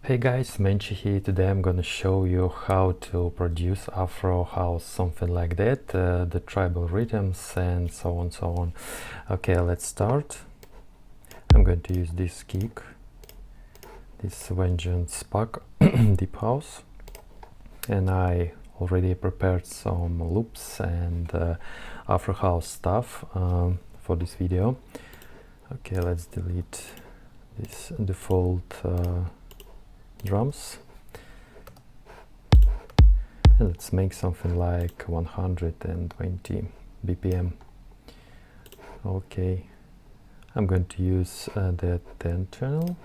Hey guys, Menchi here. Today I'm gonna show you how to produce Afro house, something like that, the tribal rhythms and so on. Okay, let's start. I'm going to use this kick, this Vengeance pack, deep house, and I already prepared some loops and Afro house stuff for this video. Okay, let's delete this default drums and let's make something like 120 BPM. Okay, I'm going to use the 10 channel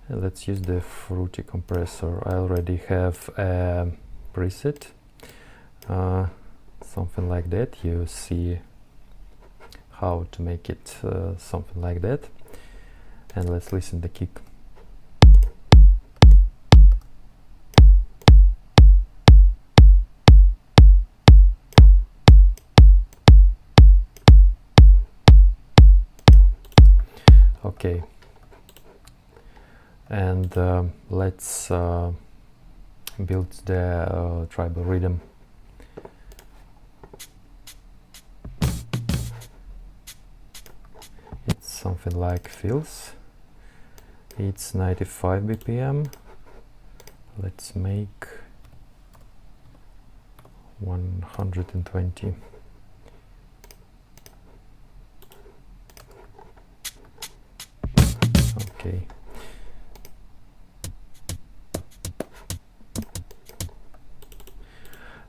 and let's use the fruity compressor. I already have a preset, something like that. You see how to make it something like that, and let's listen the kick. Okay, and let's build the tribal rhythm. It's something like fills. It's 95 BPM. Let's make 120. Okay.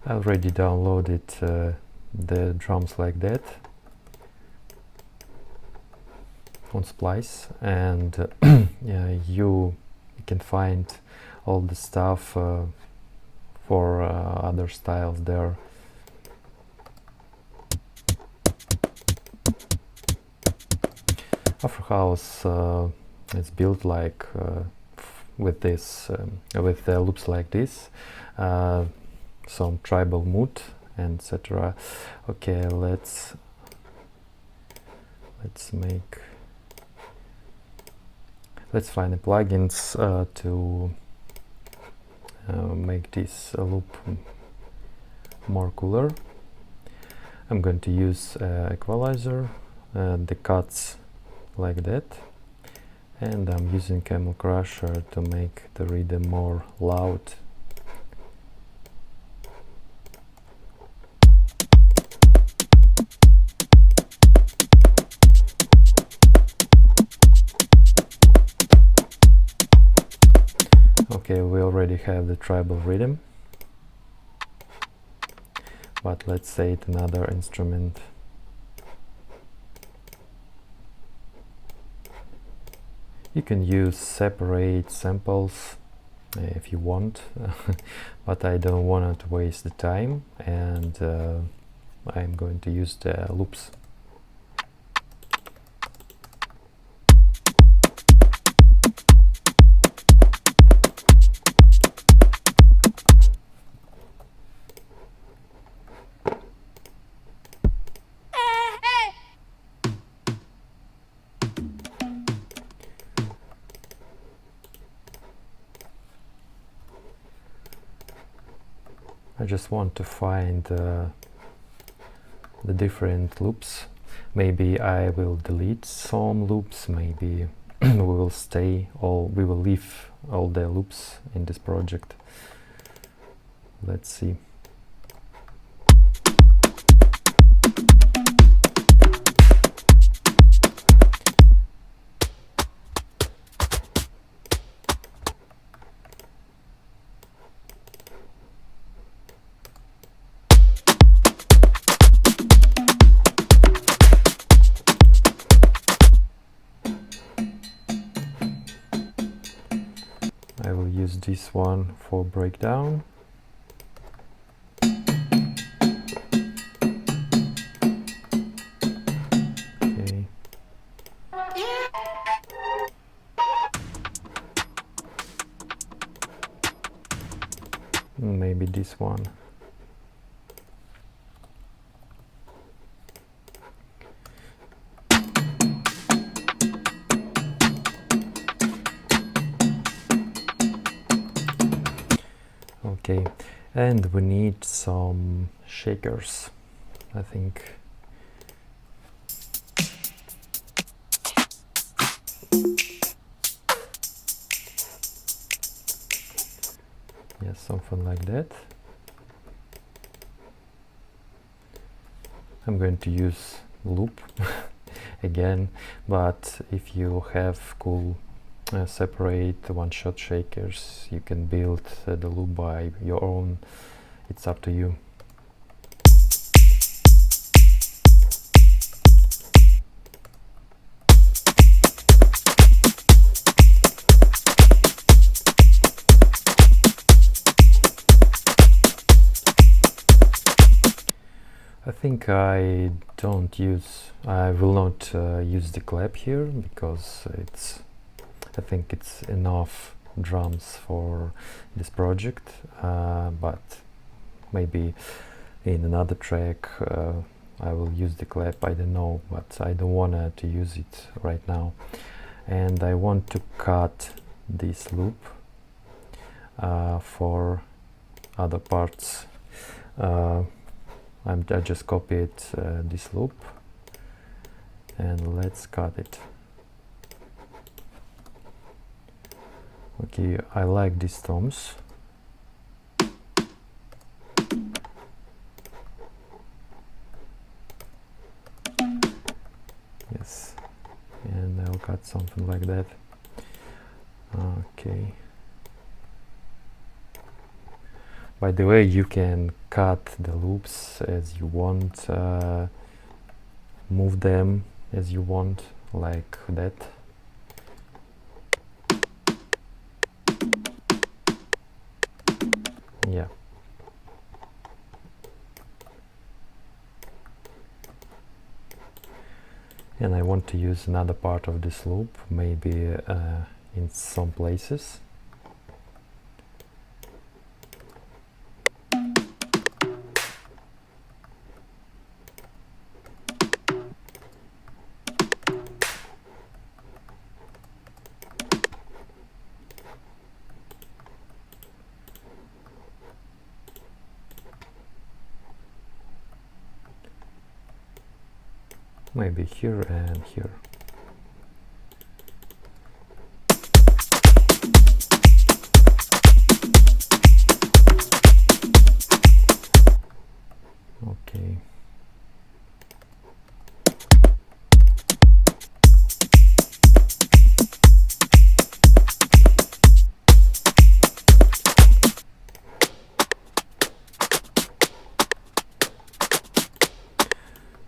I already downloaded the drums like that on Splice, and yeah, you can find all the stuff for other styles there. Afro house is built like with this, with loops like this, some tribal mood, etc. Okay, let's find the plugins to make this loop more cooler. I'm going to use equalizer, the cuts like that, and I'm using Camel Crusher to make the rhythm more loud. Okay, we already have the tribal rhythm, but let's say it another instrument. You can use separate samples if you want, but I don't want to waste the time, and I'm going to use the loops. I just want to find the different loops. Maybe I will delete some loops, maybe we will leave all the loops in this project. Let's see. I will use this one for breakdown. Okay. Maybe this one. Okay, and we need some shakers, I think. Yes, something like that. I'm going to use loop again, but if you have cool separate one-shot shakers, you can build the loop by your own. It's up to you. I think I will not use the clap here, because I think it's enough drums for this project, but maybe in another track I will use the clap, I don't know, but I don't want to use it right now. And I want to cut this loop for other parts. I just copied this loop, and let's cut it. Okay, I like these toms. Yes, and I'll cut something like that. Okay. By the way, you can cut the loops as you want, move them as you want, like that. Yeah. And I want to use another part of this loop, maybe in some places. Maybe here and here. Okay.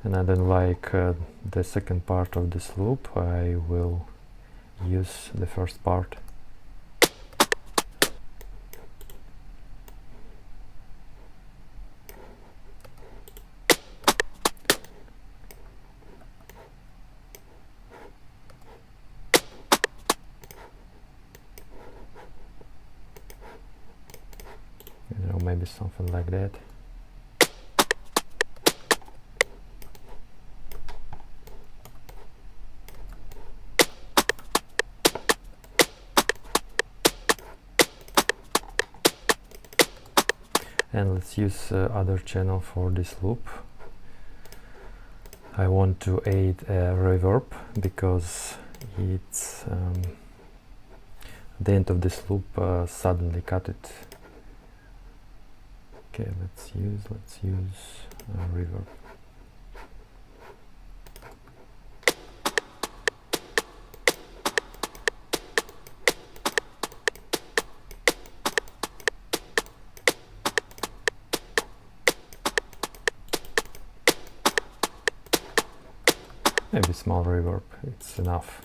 And I don't like the second part of this loop. I will use the first part. You know, maybe something like that. And let's use other channel for this loop. I want to add a reverb, because it's the end of this loop suddenly cut it. Okay, let's use reverb. Maybe small reverb, it's enough.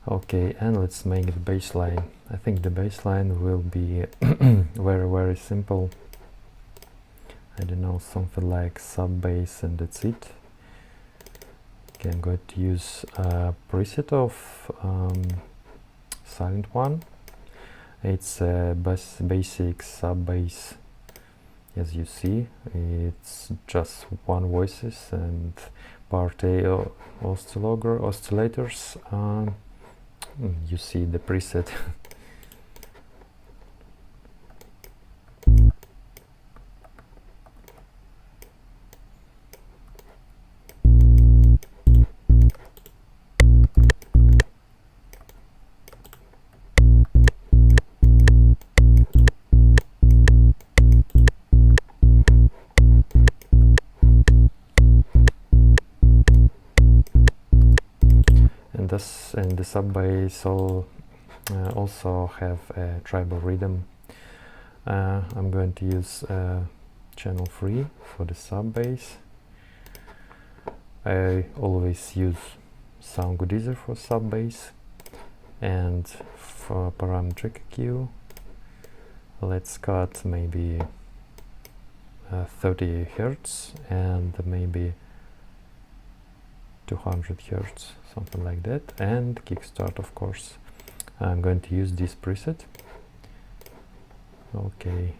Okay, and let's make the bass line. I think the bass line will be very simple. I don't know, something like sub bass, and that's it. Okay, I'm going to use a preset of Silent One. It's a basic sub bass As you see, it's just one voices and part A oscillators. You see the preset. And the sub bass also have a tribal rhythm. I'm going to use channel 3 for the sub bass. I always use Soundgoodizer for sub bass, and for parametric EQ, let's cut maybe 30 Hertz and maybe 200 Hertz, something like that, and kickstart, of course. I'm going to use this preset. Okay.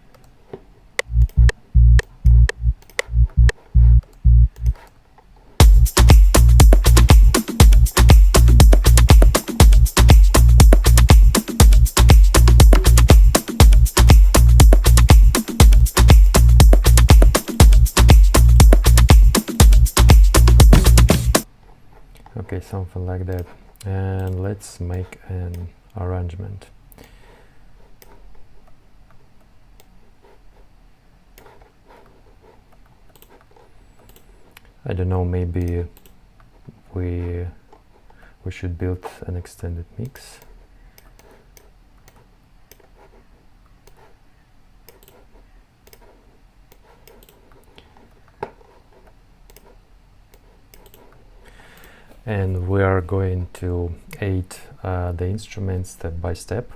Okay, something like that. And let's make an arrangement. I don't know, maybe we should build an extended mix. And we are going to aid the instruments step by step.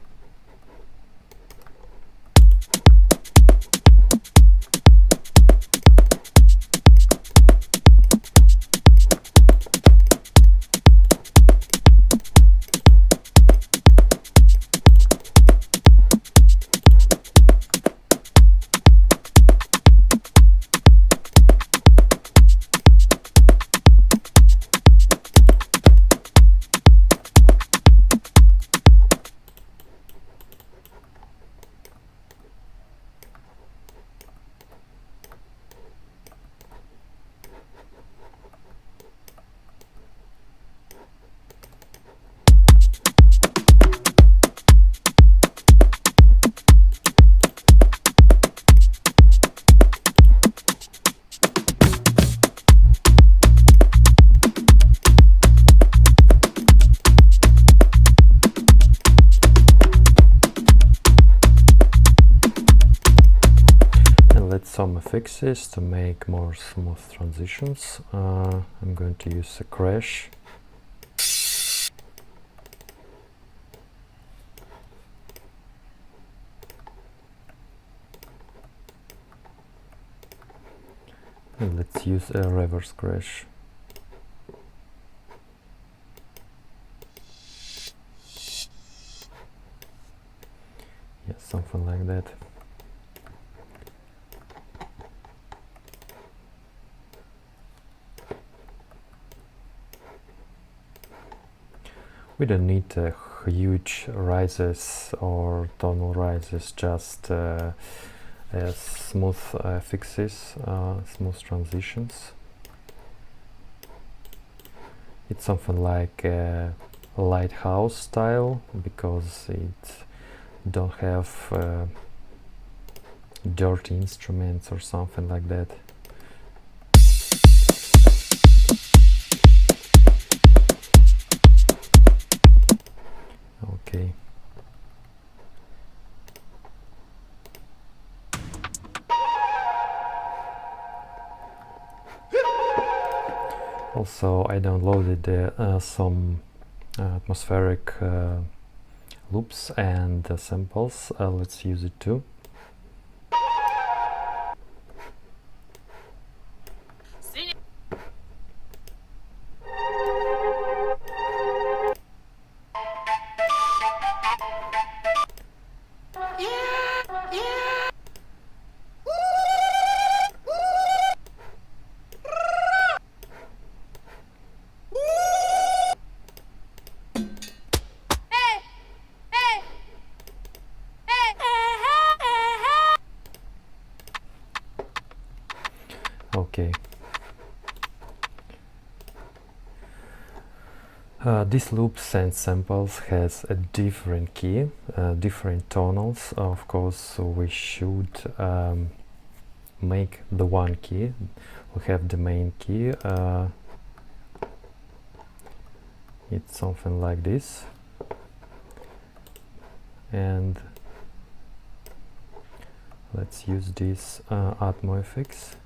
Some fixes to make more smooth transitions. I'm going to use a crash. And let's use a reverse crash. Yes, something like that. We don't need huge rises or tonal rises, just smooth fixes, smooth transitions. It's something like a lighthouse style because it don't have dirty instruments or something like that. Okay. Also, I downloaded some atmospheric loops and samples. Let's use it too. Okay. This loop sends samples has a different key, different tonals. Of course, we should make the one key. We have the main key. It's something like this, and let's use this Atmo FX.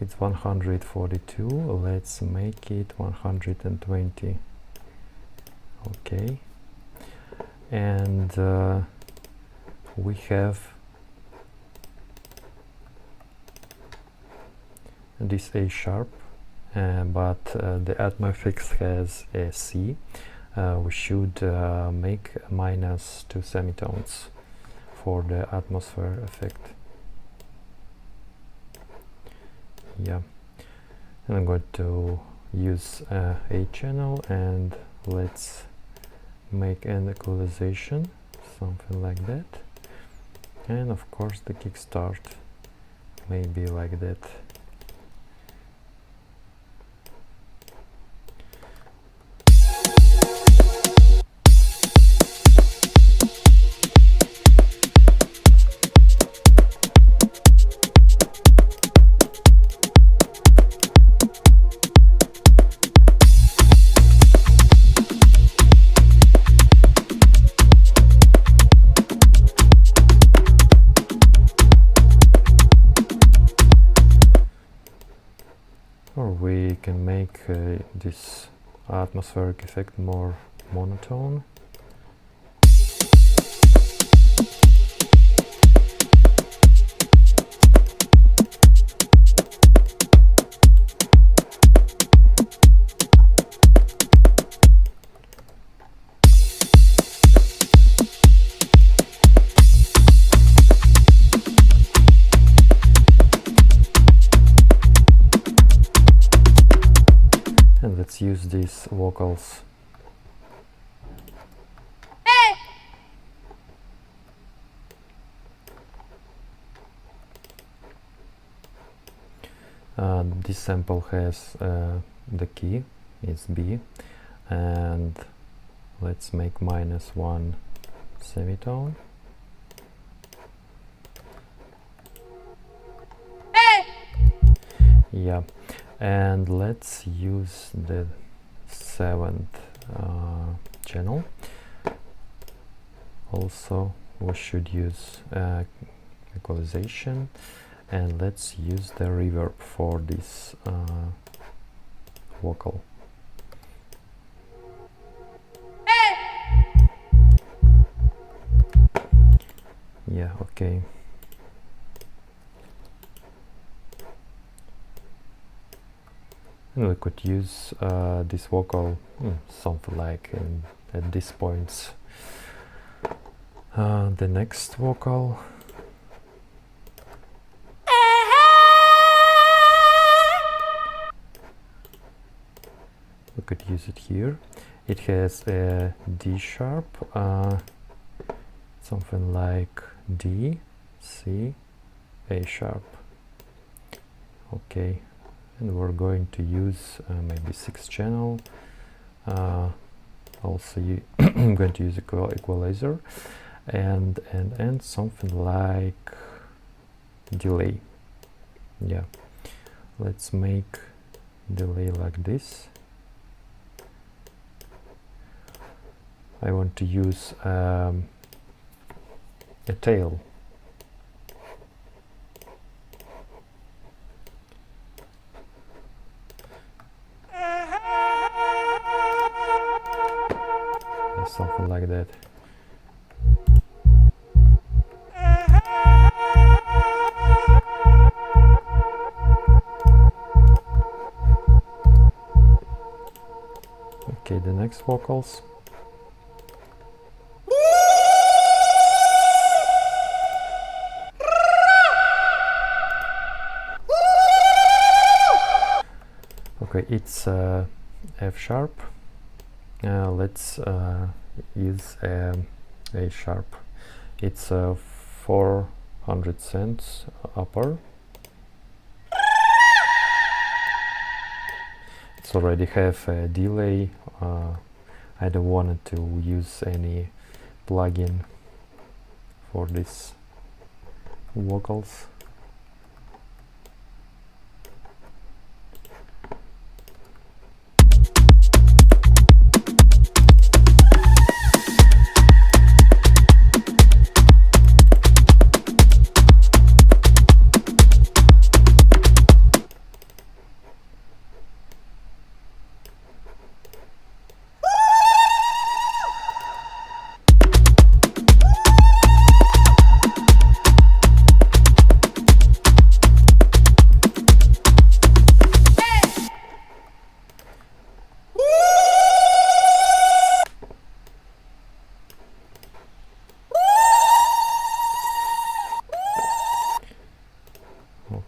It's 142. Let's make it 120. Okay, and we have this A sharp, but the Atmo FX has a C. We should make -2 semitones for the atmosphere effect. Yeah, and I'm going to use a channel, and let's make an equalization, something like that. And of course the kickstart may be like that. Or we can make this atmospheric effect more monotone. And let's use these vocals. This sample has the key, it's B, and let's make -1 semitone. Yeah, and let's use the 7th channel. Also, we should use equalization, and let's use the reverb for this vocal. Yeah, okay. And we could use this vocal something like at these points. The next vocal. We could use it here. It has a D sharp, something like D, C, A sharp. Okay, and we're going to use maybe 6th channel. Also, I'm going to use equalizer, and something like delay. Yeah, let's make delay like this. I want to use a tail. Something like that. Okay, the next vocals. Okay, it's F sharp. Let's use A sharp. It's 400 cents upper. vocals already have a delay. I don't want to use any plugin for these vocals.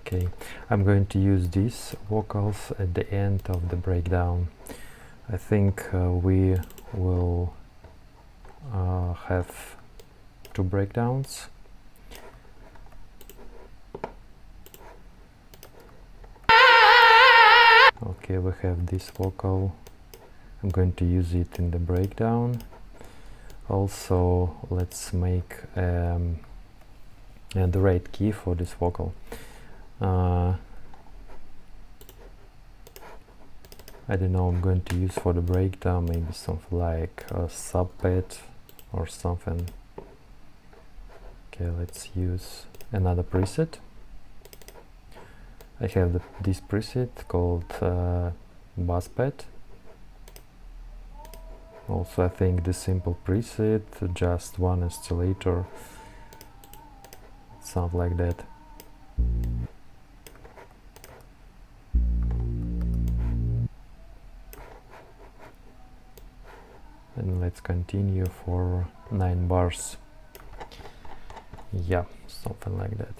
Okay, I'm going to use these vocals at the end of the breakdown. I think we will have 2 breakdowns. Okay, we have this vocal. I'm going to use it in the breakdown. Also, let's make the right key for this vocal. I don't know, I'm going to use for the breakdown maybe something like a sub-pad or something. Okay, let's use another preset. I have this preset called bass pad. Also, I think the simple preset, just one oscillator, sounds like that. And let's continue for 9 bars. Yeah, something like that.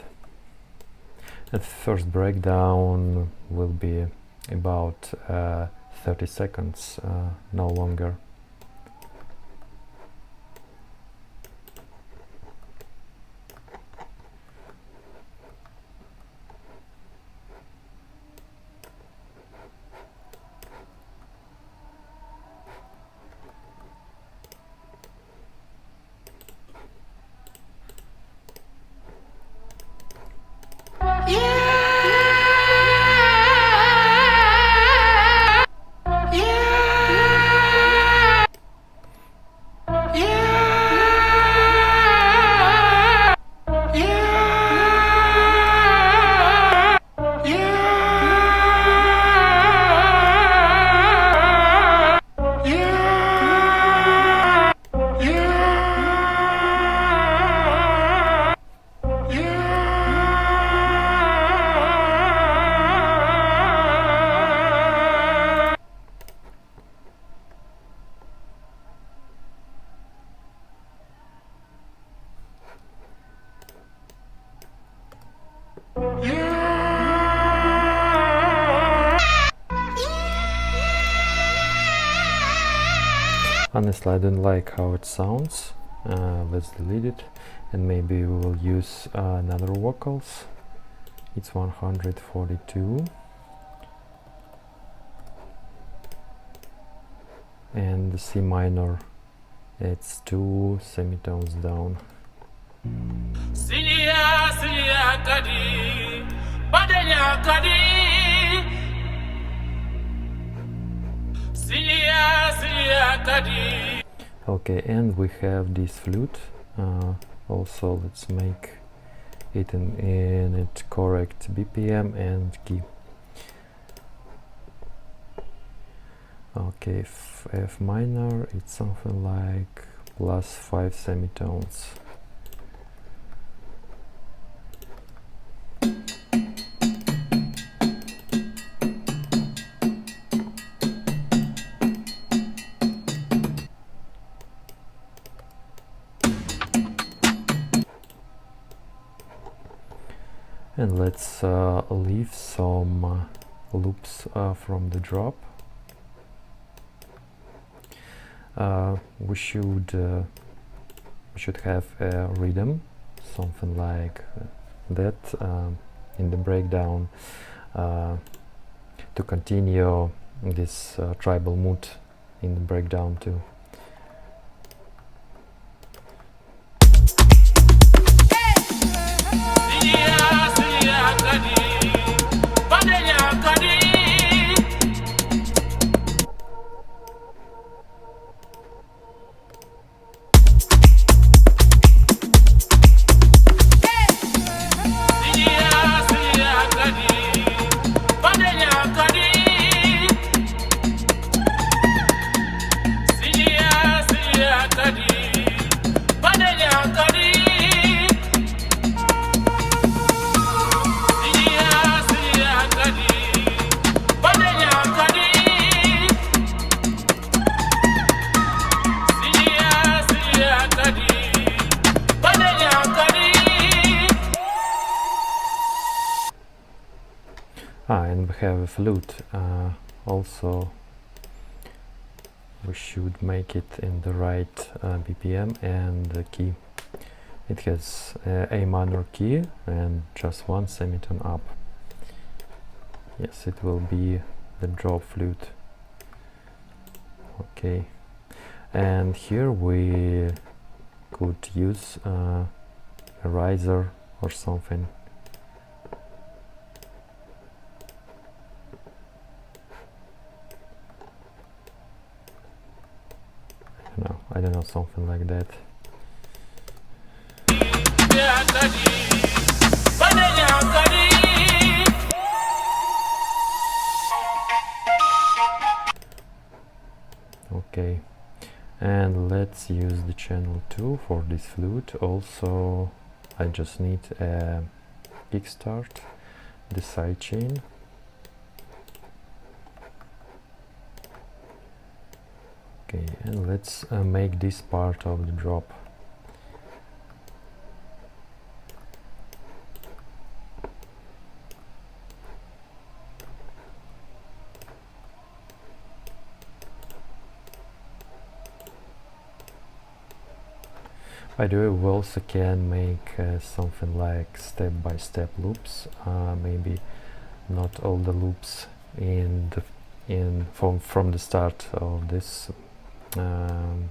The first breakdown will be about 30 seconds, no longer. Honestly, I don't like how it sounds. Let's delete it, and maybe we will use another vocals. It's 142, and the C minor, it's 2 semitones down. Okay, and we have this flute. Also, let's make it in its correct BPM and key. Okay, F minor, it's something like +5 semitones. And let's leave some loops from the drop. We should have a rhythm, something like that, in the breakdown to continue this tribal mood in the breakdown too. And we have a flute. Also, we should make it in the right BPM and the key. It has A minor key and just one semitone up. Yes, it will be the drop flute. Okay, and here we could use a riser or something. I don't know, something like that. Okay, and let's use the channel 2 for this flute. Also, I just need a kickstart, the sidechain. Okay, and let's make this part of the drop. By the way, we also can make something like step-by-step loops. Maybe not all the loops from the start of this of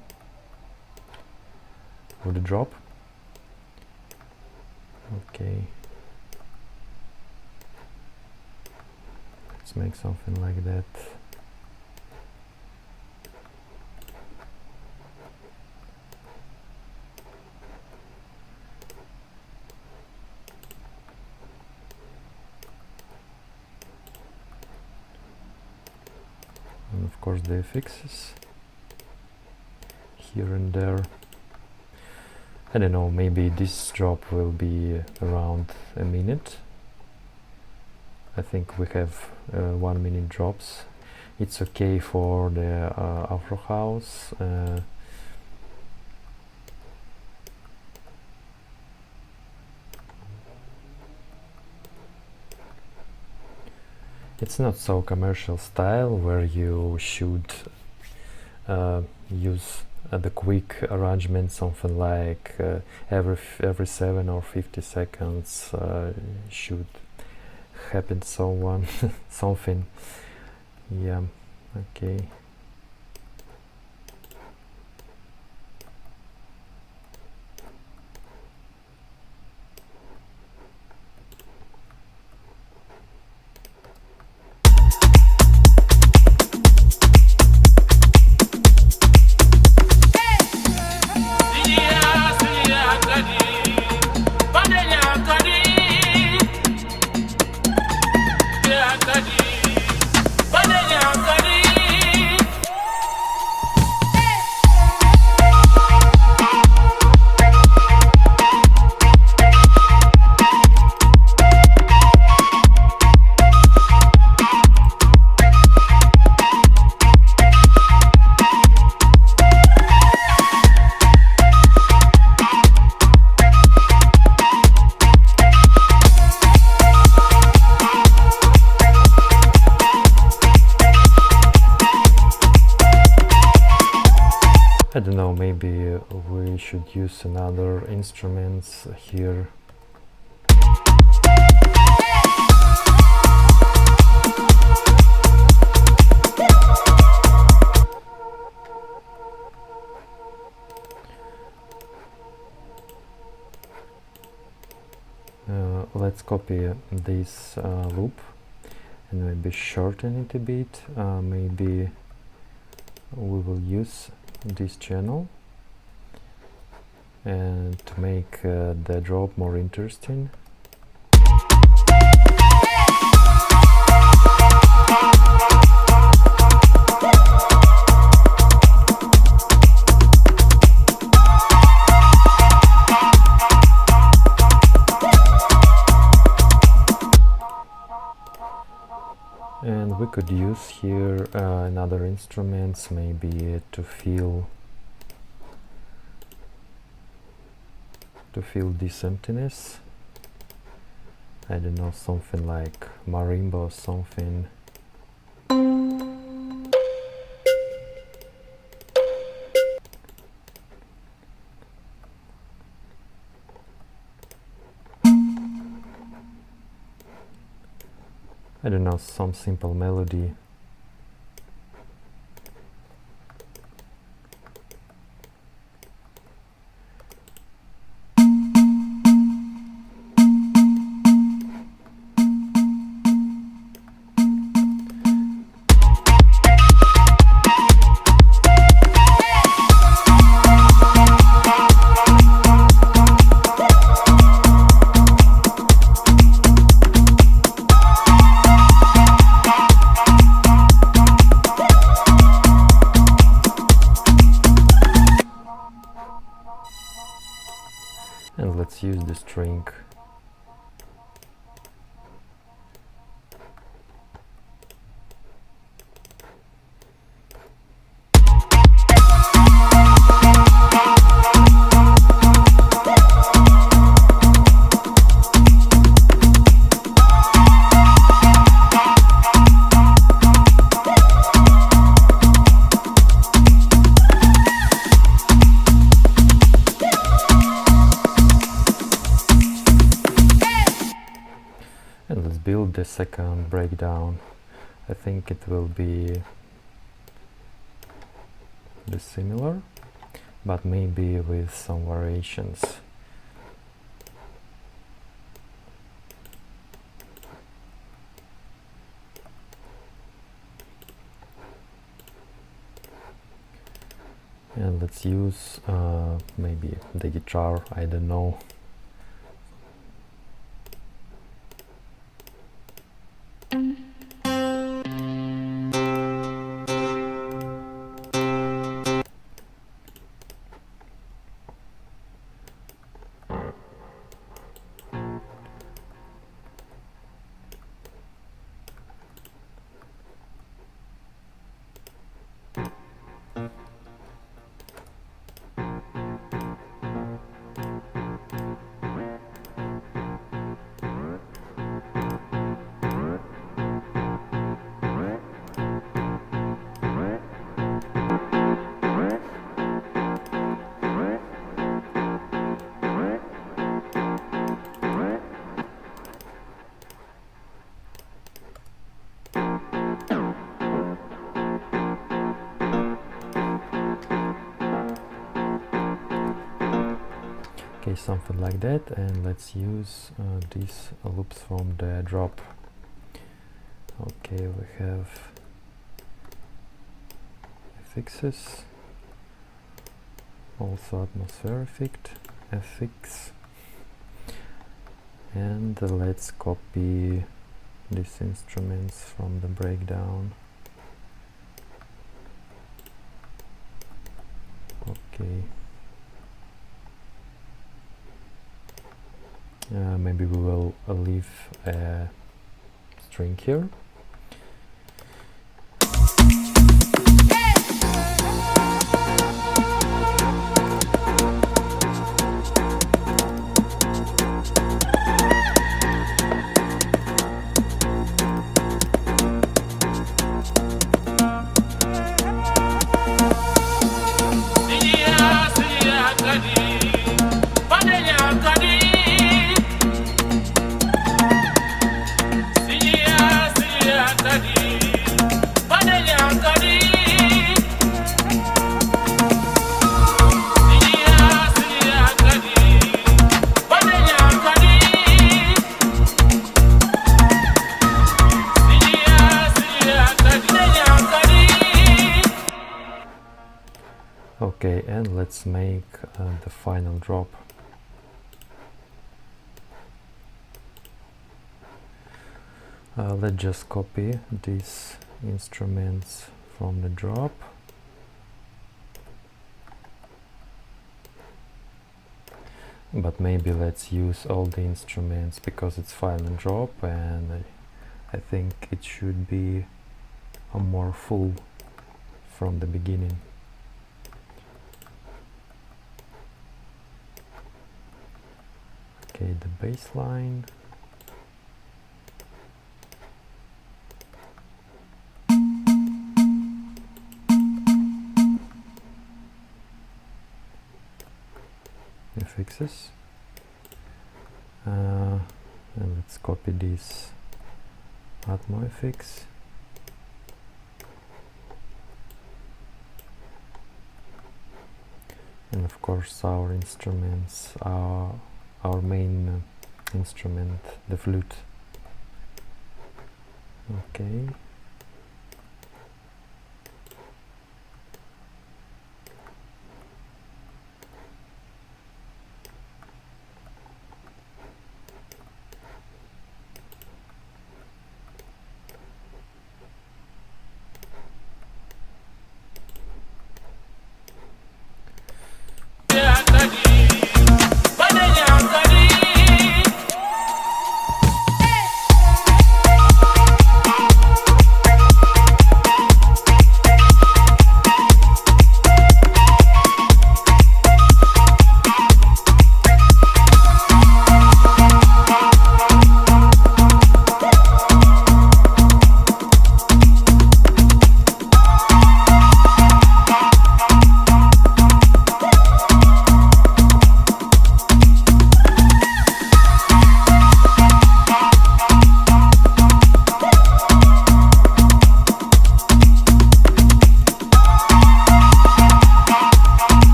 the drop. Okay, let's make something like that. And of course the affixes here and there. I don't know, maybe this drop will be around a minute. I think we have 1 minute drops. It's okay for the Afro house. It's not so commercial style where you should use the quick arrangement, something like every 7 or 50 seconds should happen something. Yeah, okay. I don't know, maybe we should use another instruments here. let's copy this loop and maybe shorten it a bit. Maybe we will use this channel, and to make the drop more interesting, and we could use here another instruments, maybe to feel this emptiness. I don't know, something like marimba or something. I don't know, some simple melody. And let's use the string. And let's build the second breakdown. I think it will be similar, but maybe with some variations. And let's use maybe the guitar, I don't know. Okay, something like that, and let's use these loops from the drop. Okay, we have fixes, also atmosphere FX, and let's copy these instruments from the breakdown. Okay. Maybe we will leave a string here. and let's make the final drop. Let's just copy these instruments from the drop. But maybe let's use all the instruments because it's final drop, and I think it should be a more full from the beginning. Okay, the bass line. Fixes, and let's copy this Atmo FX, and of course our instruments are our main instrument, the flute. Okay.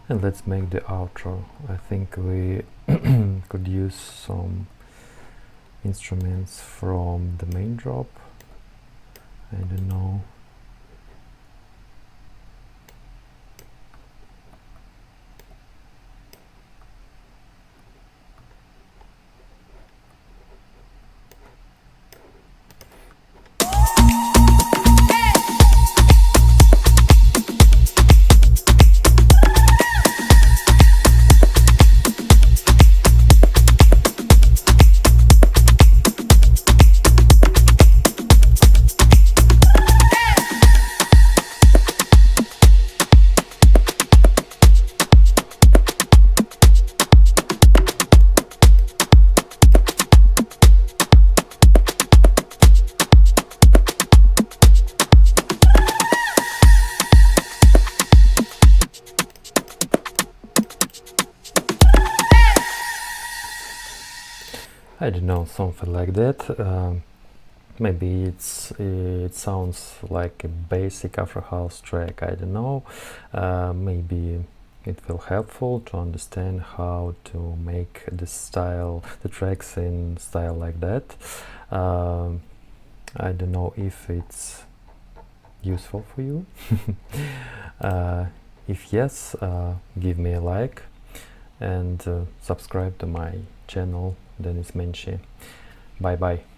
And let's make the outro. I think we could use some instruments from the main drop. I don't know. I don't know, something like that. Maybe it sounds like a basic Afro house track. I don't know. Maybe it will helpful to understand how to make the tracks in style like that. I don't know if it's useful for you. If yes, give me a like and subscribe to my channel, Denis Menshi. Bye bye.